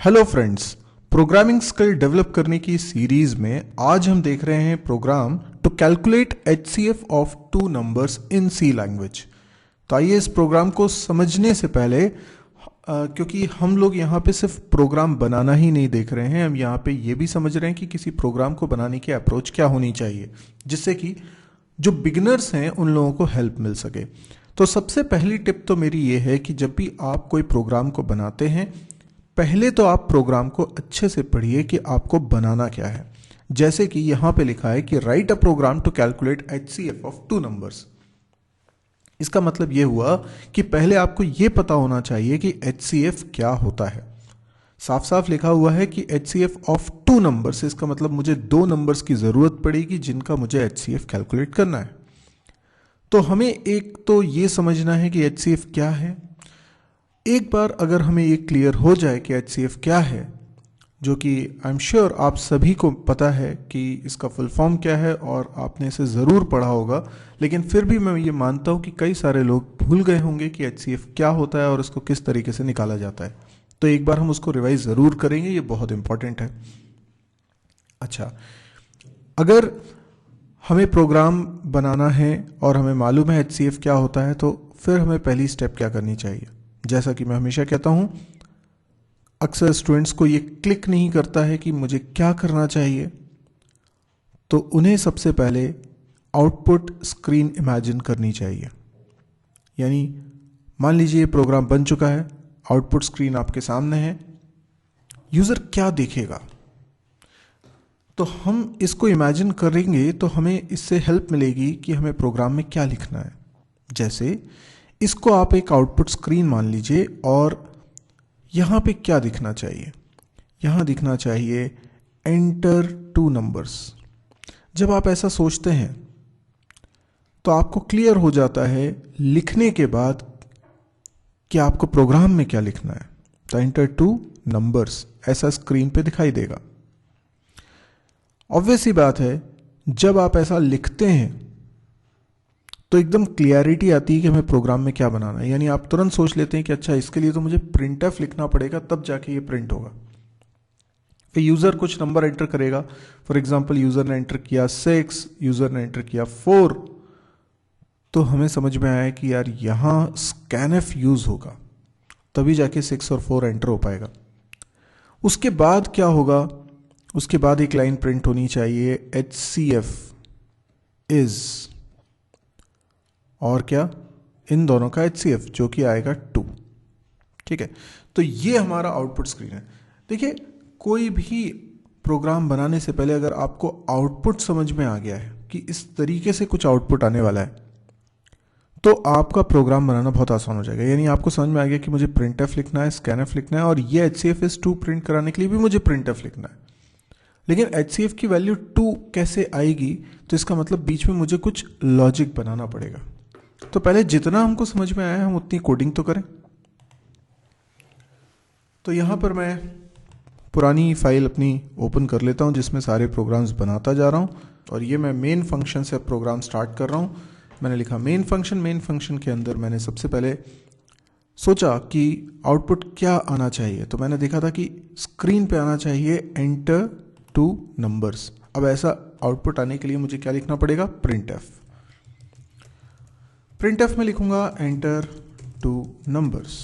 Hello friends, programming skill develop करने की series में आज हम देख रहे हैं program to calculate HCF of two numbers in C language. तो आइए इस प्रोग्राम को समझने से पहले क्योंकि हम लोग यहाँ पे सिर्फ प्रोग्राम बनाना ही नहीं देख रहे हैं, हम यहाँ पे ये भी समझ रहे हैं कि किसी प्रोग्राम को बनाने की अप्रोच क्या होनी चाहिए जिससे कि जो बिगिनर्स हैं उन लोगों को हेल्प मिल सके। तो सबसे पहली टिप तो मेरी ये है कि जब भी आप कोई प्रोग्राम को बनाते हैं पहले तो आप प्रोग्राम को अच्छे से पढ़िए कि आपको बनाना क्या है। जैसे कि यहाँ पे लिखा है कि write a program to calculate HCF of two numbers. इसका मतलब ये हुआ कि पहले आपको ये पता होना चाहिए कि एचसीएफ क्या होता है। साफ साफ लिखा हुआ है कि एचसीएफ ऑफ टू नंबर्स, इसका मतलब मुझे दो नंबर्स की ज़रूरत पड़ेगी जिनका मुझे एचसीएफ कैलकुलेट करना है। तो हमें एक तो ये समझना है कि एचसीएफ क्या है। एक बार अगर हमें ये क्लियर हो जाए कि एचसीएफ क्या है, जो कि आई एम श्योर आप सभी को पता है कि इसका फुल फॉर्म क्या है और आपने इसे ज़रूर पढ़ा होगा, लेकिन फिर भी मैं ये मानता हूँ कि कई सारे लोग भूल गए होंगे कि एचसीएफ क्या होता है और इसको किस तरीके से निकाला जाता है। तो एक बार हम उसको रिवाइज ज़रूर करेंगे, ये बहुत इंपॉर्टेंट है। अच्छा, अगर हमें प्रोग्राम बनाना है और हमें मालूम है एचसीएफ क्या होता है, तो फिर हमें पहली स्टेप क्या करनी चाहिए। जैसा कि मैं हमेशा कहता हूं, अक्सर स्टूडेंट्स को ये क्लिक नहीं करता है कि मुझे क्या करना चाहिए, तो उन्हें सबसे पहले आउटपुट स्क्रीन इमेजिन करनी चाहिए। यानी मान लीजिए ये प्रोग्राम बन चुका है, आउटपुट स्क्रीन आपके सामने है, यूज़र क्या देखेगा। तो हम इसको इमेजिन करेंगे तो हमें इससे हेल्प मिलेगी कि हमें प्रोग्राम में क्या लिखना है। जैसे इसको आप एक आउटपुट स्क्रीन मान लीजिए और यहाँ पे क्या दिखना चाहिए, यहाँ दिखना चाहिए एंटर टू नंबर्स। जब आप ऐसा सोचते हैं तो आपको क्लियर हो जाता है लिखने के बाद कि आपको प्रोग्राम में क्या लिखना है। तो एंटर टू नंबर्स ऐसा स्क्रीन पे दिखाई देगा। ऑब्वियस सी बात है, जब आप ऐसा लिखते हैं तो एकदम क्लियरिटी आती है कि हमें प्रोग्राम में क्या बनाना है। यानी आप तुरंत सोच लेते हैं कि अच्छा इसके लिए तो मुझे प्रिंटफ लिखना पड़ेगा, तब जाके ये प्रिंट होगा। फिर यूज़र कुछ नंबर एंटर करेगा। फॉर एग्जांपल यूज़र ने एंटर किया 6, यूज़र ने एंटर किया 4, तो हमें समझ में आया कि यार यहाँ स्कैनफ यूज़ होगा, तभी जाके 6 और 4 एंटर हो पाएगा। उसके बाद क्या होगा, उसके बाद एक लाइन प्रिंट होनी चाहिए HCF इज, और क्या, इन दोनों का HCF जो कि आएगा 2। ठीक है, तो ये हमारा आउटपुट स्क्रीन है। देखिए, कोई भी प्रोग्राम बनाने से पहले अगर आपको आउटपुट समझ में आ गया है कि इस तरीके से कुछ आउटपुट आने वाला है, तो आपका प्रोग्राम बनाना बहुत आसान हो जाएगा। यानी आपको समझ में आ गया कि मुझे प्रिंटफ लिखना है, स्कैनफ लिखना है, और ये HCF इज 2 प्रिंट कराने के लिए भी मुझे प्रिंटफ लिखना है। लेकिन HCF की वैल्यू 2 कैसे आएगी, तो इसका मतलब बीच में मुझे कुछ लॉजिक बनाना पड़ेगा। तो पहले जितना हमको समझ में आया हम उतनी कोडिंग तो करें। तो यहाँ पर मैं पुरानी फाइल अपनी ओपन कर लेता हूँ जिसमें सारे प्रोग्राम्स बनाता जा रहा हूँ, और ये मैं मेन फंक्शन से प्रोग्राम स्टार्ट कर रहा हूँ। मैंने लिखा मेन फंक्शन। मेन फंक्शन के अंदर मैंने सबसे पहले सोचा कि आउटपुट क्या आना चाहिए, तो मैंने देखा था कि स्क्रीन पे आना चाहिए एंटर टू नंबर्स। अब ऐसा आउटपुट आने के लिए मुझे क्या लिखना पड़ेगा, प्रिंटफ। प्रिंटफ में लिखूंगा एंटर टू नंबर्स।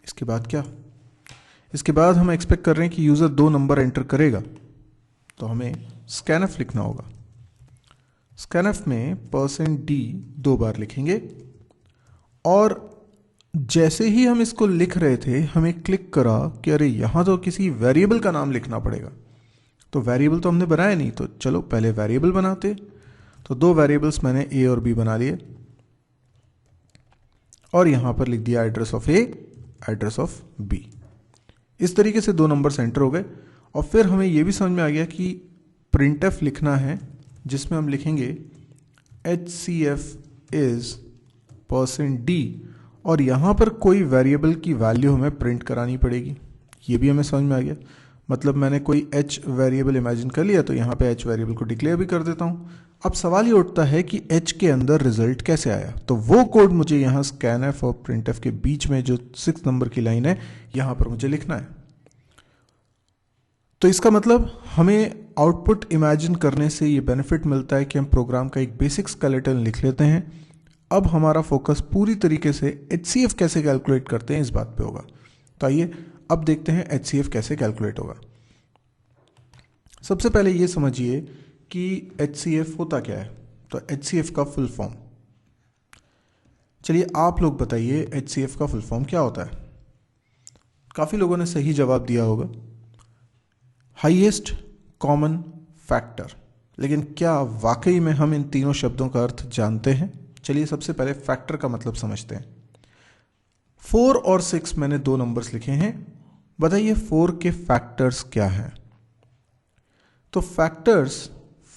इसके बाद क्या, इसके बाद हम एक्सपेक्ट कर रहे हैं कि यूज़र 2 नंबर एंटर करेगा, तो हमें स्कैनफ लिखना होगा। स्कैनफ में %d 2 बार लिखेंगे, और जैसे ही हम इसको लिख रहे थे हमें क्लिक करा कि अरे यहाँ तो किसी वेरिएबल का नाम लिखना पड़ेगा। तो वेरिएबल तो हमने बनाया नहीं, तो चलो पहले वेरिएबल बनाते। तो 2 वेरिएबल्स मैंने A और B बना लिए, और यहां पर लिख दिया address of A, address of B। इस तरीके से 2 नंबर्स एंटर हो गए। और फिर हमें यह भी समझ में आ गया कि प्रिंटफ लिखना है, जिसमें हम लिखेंगे HCF इज %d, और यहां पर कोई वेरिएबल की वैल्यू हमें प्रिंट करानी पड़ेगी। ये भी हमें समझ में आ गया। मतलब मैंने कोई h वेरिएबल इमेजिन कर लिया, तो यहाँ पे h वेरिएबल को डिक्लेयर भी कर देता हूँ। अब सवाल ये उठता है कि h के अंदर रिजल्ट कैसे आया, तो वो कोड मुझे यहाँ scanf और printf के बीच में जो 6 नंबर की लाइन है यहाँ पर मुझे लिखना है। तो इसका मतलब हमें आउटपुट इमेजिन करने से ये बेनिफिट मिलता है कि हम प्रोग्राम का एक बेसिक स्केलेटन लिख लेते हैं। अब हमारा फोकस पूरी तरीके से HCF कैसे कैलकुलेट करते हैं इस बात पे होगा। तो आइए अब देखते हैं HCF कैसे कैलकुलेट होगा। सबसे पहले ये समझिए कि HCF होता क्या है। तो HCF का फुल फॉर्म, चलिए आप लोग बताइए HCF का फुल फॉर्म क्या होता है। काफ़ी लोगों ने सही जवाब दिया होगा, हाईएस्ट कॉमन फैक्टर। लेकिन क्या वाकई में हम इन तीनों शब्दों का अर्थ जानते हैं? चलिए सबसे पहले फैक्टर का मतलब समझते हैं। 4 और 6 मैंने 2 नंबर्स लिखे हैं, बताइए 4 के फैक्टर्स क्या हैं। तो फैक्टर्स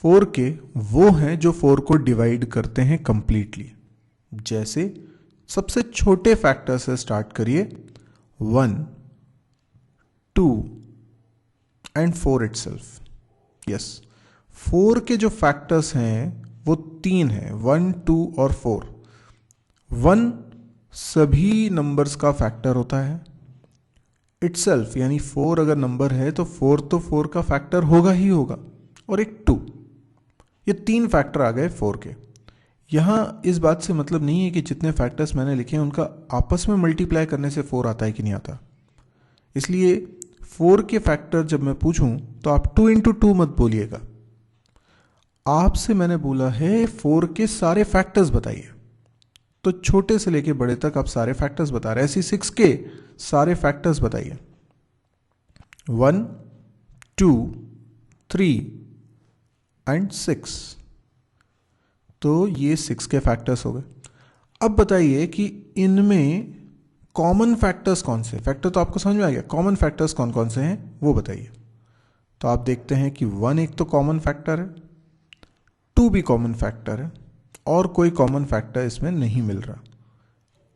4 के वो हैं जो 4 को डिवाइड करते हैं कंप्लीटली। जैसे सबसे छोटे फैक्टर से स्टार्ट करिए, 1, 2 एंड 4 इटसेल्फ। यस, 4 के जो फैक्टर्स हैं वो 3 हैं, 1, 2 और 4। 1 सभी नंबर्स का फैक्टर होता है इटसेल्फ, यानी 4 अगर नंबर है तो 4 तो 4 का फैक्टर होगा ही होगा, और एक 2। ये 3 फैक्टर आ गए 4 के। यहां इस बात से मतलब नहीं है कि जितने फैक्टर्स मैंने लिखे हैं उनका आपस में मल्टीप्लाई करने से 4 आता है कि नहीं आता। इसलिए 4 के फैक्टर जब मैं पूछूं तो आप 2 इंटू 2 मत बोलिएगा, आपसे मैंने बोला है 4 के सारे फैक्टर्स बताइए। तो छोटे से लेके बड़े तक आप सारे फैक्टर्स बता रहे हैं, ऐसी 6 के सारे फैक्टर्स बताइए। 1, 2, 3 एंड 6। तो ये 6 के फैक्टर्स हो गए। अब बताइए कि इनमें कॉमन फैक्टर्स कौन से। फैक्टर तो आपको समझ में आ गया, कॉमन फैक्टर्स कौन कौन से हैं वो बताइए। तो आप देखते हैं कि 1 एक तो कॉमन फैक्टर है, 2 भी कॉमन फैक्टर है, और कोई कॉमन फैक्टर इसमें नहीं मिल रहा।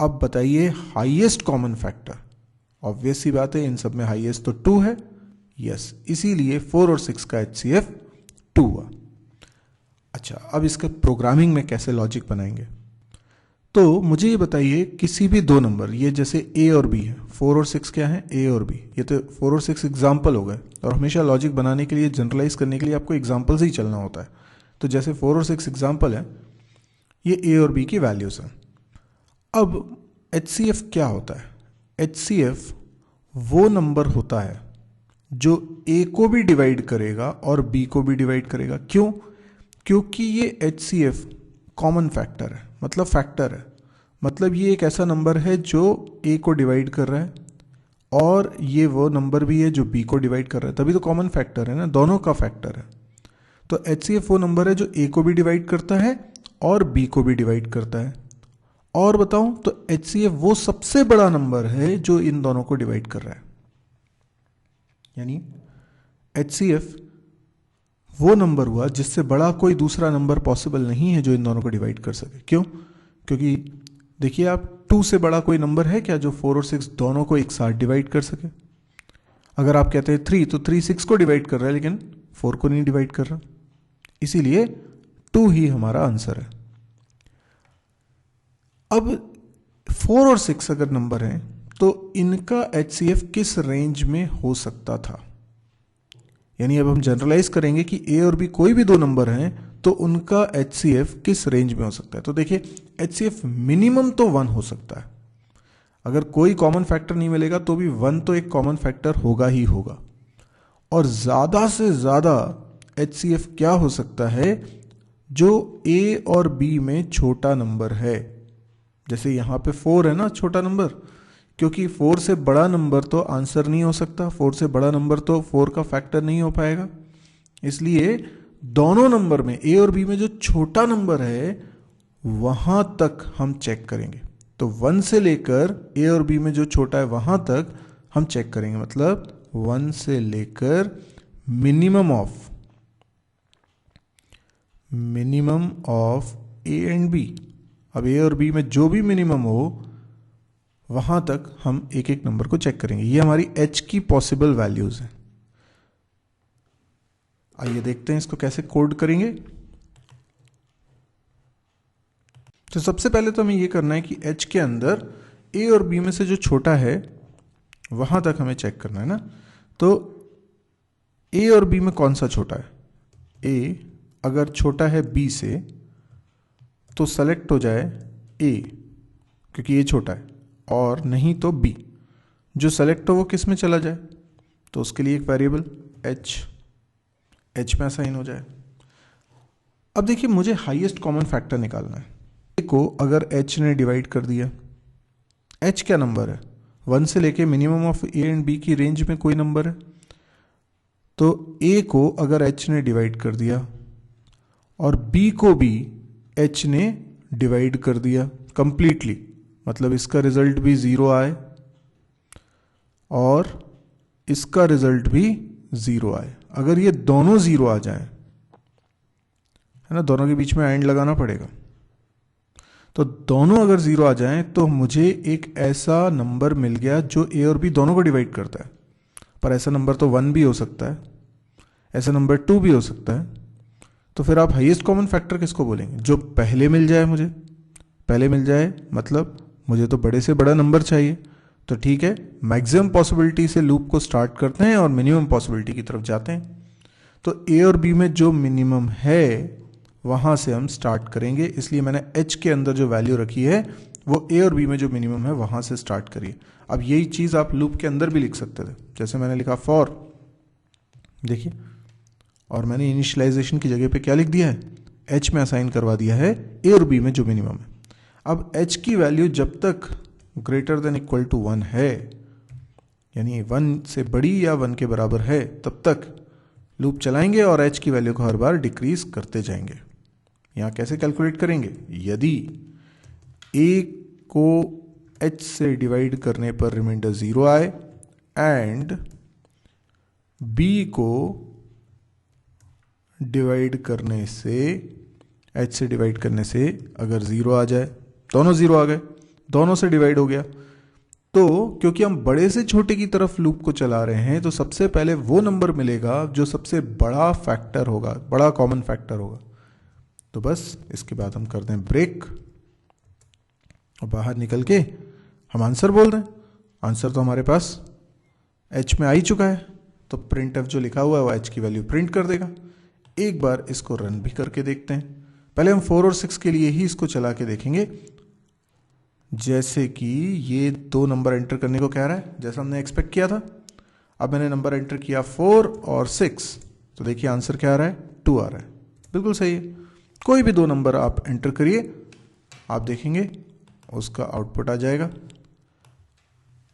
अब बताइए हाईएस्ट कॉमन फैक्टर। ऑब्वियस सी बात है, इन सब में हाईएस्ट तो 2 है। यस, इसीलिए 4 और 6 का HCF 2 हुआ। अच्छा, अब इसका प्रोग्रामिंग में कैसे लॉजिक बनाएंगे। तो मुझे ये बताइए किसी भी 2 नंबर, ये जैसे A और B है, 4 और 6 क्या है, A और B। ये तो 4 और 6 एग्जाम्पल हो गए, और हमेशा लॉजिक बनाने के लिए, जनरलाइज करने के लिए आपको एग्जाम्पल से ही चलना होता है। तो जैसे 4 और 6 एग्जाम्पल है, ये A और B की वैल्यूज हैं। अब HCF क्या होता है। HCF वो नंबर होता है जो A को भी डिवाइड करेगा और B को भी डिवाइड करेगा। क्यों? क्योंकि ये HCF कॉमन फैक्टर है, मतलब फैक्टर है, मतलब ये एक ऐसा नंबर है जो A को डिवाइड कर रहा है, और ये वो नंबर भी है जो B को डिवाइड कर रहा है, तभी तो कॉमन फैक्टर है ना, दोनों का फैक्टर है। तो HCF वो नंबर है जो A को भी डिवाइड करता है और B को भी डिवाइड करता है। और बताऊं तो HCF वो सबसे बड़ा नंबर है जो इन दोनों को डिवाइड कर रहा है। यानी HCF वो नंबर हुआ जिससे बड़ा कोई दूसरा नंबर पॉसिबल नहीं है जो इन दोनों को डिवाइड कर सके। क्यों? क्योंकि देखिए आप, 2 से बड़ा कोई नंबर है क्या जो 4 और 6 दोनों को एक साथ डिवाइड कर सके। अगर आप कहते हैं 3, तो 3 6 को डिवाइड कर रहा है लेकिन 4 को नहीं डिवाइड कर रहा, इसीलिए 2 ही हमारा आंसर है। अब 4 और 6 अगर नंबर हैं तो इनका HCF किस रेंज में हो सकता था। यानी अब हम जनरलाइज करेंगे कि A और B कोई भी 2 नंबर हैं तो उनका HCF किस रेंज में हो सकता है। तो देखिए HCF मिनिमम तो 1 हो सकता है, अगर कोई कॉमन फैक्टर नहीं मिलेगा तो भी 1 तो एक कॉमन फैक्टर होगा ही होगा। और ज़्यादा से ज़्यादा HCF क्या हो सकता है, जो A और B में छोटा नंबर है। जैसे यहाँ पे 4 है ना छोटा नंबर, क्योंकि 4 से बड़ा नंबर तो आंसर नहीं हो सकता, 4 से बड़ा नंबर तो 4 का फैक्टर नहीं हो पाएगा। इसलिए दोनों नंबर में A और B में जो छोटा नंबर है वहां तक हम चेक करेंगे। तो 1 से लेकर A और B में जो छोटा है वहां तक हम चेक करेंगे, मतलब 1 से लेकर minimum of A and B। अब A और B में जो भी मिनिमम हो वहां तक हम एक एक नंबर को चेक करेंगे। ये हमारी H की पॉसिबल वैल्यूज हैं। आइए देखते हैं इसको कैसे कोड करेंगे। तो सबसे पहले तो हमें ये करना है कि h के अंदर a और b में से जो छोटा है वहाँ तक हमें चेक करना है ना। तो a और b में कौन सा छोटा है? a अगर छोटा है b से तो सेलेक्ट हो जाए a, क्योंकि a छोटा है, और नहीं तो b। जो सेलेक्ट हो वो किस में चला जाए? तो उसके लिए एक वेरिएबल h में असाइन हो जाए। अब देखिए, मुझे हाईएस्ट कॉमन फैक्टर निकालना है। a को अगर h ने डिवाइड कर दिया, h क्या नंबर है? 1 से लेके minimum of a and b की रेंज में कोई नंबर है। तो a को अगर h ने डिवाइड कर दिया और b को भी h ने डिवाइड कर दिया कंप्लीटली, मतलब इसका रिजल्ट भी 0 आए और इसका रिजल्ट भी 0 आए। अगर ये दोनों 0 आ जाएं, है ना, दोनों के बीच में एंड लगाना पड़ेगा। तो दोनों अगर 0 आ जाएं तो मुझे एक ऐसा नंबर मिल गया जो a और b दोनों को डिवाइड करता है। पर ऐसा नंबर तो 1 भी हो सकता है, ऐसा नंबर 2 भी हो सकता है। तो फिर आप हाईएस्ट कॉमन फैक्टर किसको बोलेंगे? जो पहले मिल जाए, मुझे पहले मिल जाए, मतलब मुझे तो बड़े से बड़ा नंबर चाहिए। तो ठीक है, मैक्सिमम पॉसिबिलिटी से लूप को स्टार्ट करते हैं और मिनिमम पॉसिबिलिटी की तरफ जाते हैं। तो a और b में जो मिनिमम है वहाँ से हम स्टार्ट करेंगे, इसलिए मैंने h के अंदर जो वैल्यू रखी है वो a और b में जो मिनिमम है वहाँ से स्टार्ट करिए। अब यही चीज़ आप लूप के अंदर भी लिख सकते थे, जैसे मैंने लिखा फॉर, देखिए, और मैंने इनिशियलाइजेशन की जगह पे क्या लिख दिया है? h में असाइन करवा दिया है a और b में जो मिनिमम है। अब h की वैल्यू जब तक ग्रेटर देन इक्वल टू 1 है, यानी 1 से बड़ी या 1 के बराबर है, तब तक लूप चलाएंगे और h की वैल्यू को हर बार डिक्रीज करते जाएंगे। यहाँ कैसे कैलकुलेट करेंगे? यदि a को h से डिवाइड करने पर रिमाइंडर 0 आए एंड b को डिवाइड करने से, h से डिवाइड करने से अगर 0 आ जाए, दोनों 0 आ गए, दोनों से डिवाइड हो गया, तो क्योंकि हम बड़े से छोटे की तरफ लूप को चला रहे हैं तो सबसे पहले वो नंबर मिलेगा जो सबसे बड़ा फैक्टर होगा, बड़ा कॉमन फैक्टर होगा। तो बस इसके बाद हम कर दें ब्रेक और बाहर निकल के हम आंसर बोल दें। आंसर तो हमारे पास h में आ ही चुका है, तो प्रिंट एफ जो लिखा हुआ है वो h की वैल्यू प्रिंट कर देगा। एक बार इसको रन भी करके देखते हैं। पहले हम 4 और 6 के लिए ही इसको चला के देखेंगे। जैसे कि ये 2 नंबर एंटर करने को कह रहा है, जैसा हमने एक्सपेक्ट किया था। अब मैंने नंबर एंटर किया 4 और 6, तो देखिए आंसर क्या आ रहा है? 2 आ रहा है। बिल्कुल सही है। कोई भी 2 नंबर आप एंटर करिए, आप देखेंगे उसका आउटपुट आ जाएगा।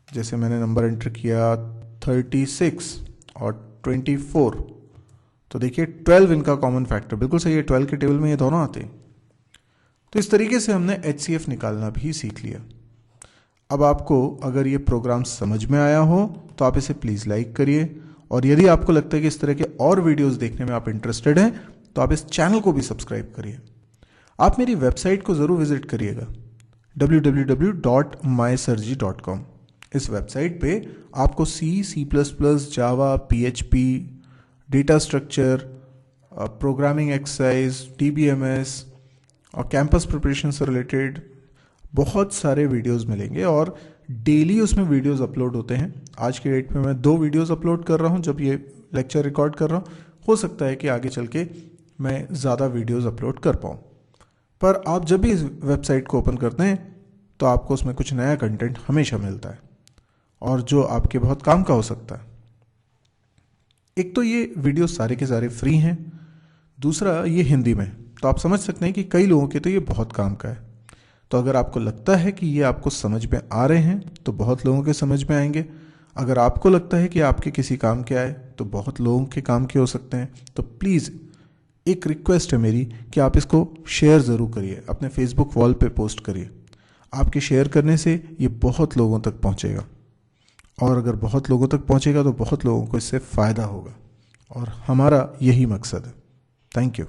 जैसे मैंने नंबर एंटर किया 36 और 24, तो देखिए 12 इनका कॉमन फैक्टर, बिल्कुल सही है, 12 के टेबल में ये दोनों आते हैं। तो इस तरीके से हमने HCF निकालना भी सीख लिया। अब आपको अगर ये प्रोग्राम समझ में आया हो तो आप इसे प्लीज़ लाइक करिए, और यदि आपको लगता है कि इस तरह के और वीडियोस देखने में आप इंटरेस्टेड हैं तो आप इस चैनल को भी सब्सक्राइब करिए। आप मेरी वेबसाइट को ज़रूर विजिट करिएगा www.mysirji.com। इस वेबसाइट पे आपको C, C++, जावा, PHP, data structure, programming exercise, DBMS और कैंपस प्रिपरेशन से रिलेटेड बहुत सारे वीडियोस मिलेंगे, और डेली उसमें वीडियोस अपलोड होते हैं। आज की डेट में मैं 2 वीडियोस अपलोड कर रहा हूं जब ये लेक्चर रिकॉर्ड कर रहा हूं। हो सकता है कि आगे चल के मैं ज़्यादा वीडियोस अपलोड कर पाऊँ, पर आप जब भी इस वेबसाइट को ओपन करते हैं तो आपको उसमें कुछ नया कंटेंट हमेशा मिलता है, और जो आपके बहुत काम का हो सकता है। एक तो ये वीडियो सारे के सारे फ्री हैं, दूसरा ये हिंदी में, तो आप समझ सकते हैं कि कई लोगों के तो ये बहुत काम का है। तो अगर आपको लगता है कि ये आपको समझ में आ रहे हैं तो बहुत लोगों के समझ में आएंगे। अगर आपको लगता है कि आपके किसी काम के आए तो बहुत लोगों के काम के हो सकते हैं। तो प्लीज़ एक रिक्वेस्ट है मेरी कि आप इसको शेयर ज़रूर करिए, अपने फेसबुक वॉल पे पोस्ट करिए। आपके शेयर करने से ये बहुत लोगों तक पहुंचेगा, और अगर बहुत लोगों तक पहुंचेगा तो बहुत लोगों को इससे फ़ायदा होगा, और हमारा यही मकसद है। Thank you.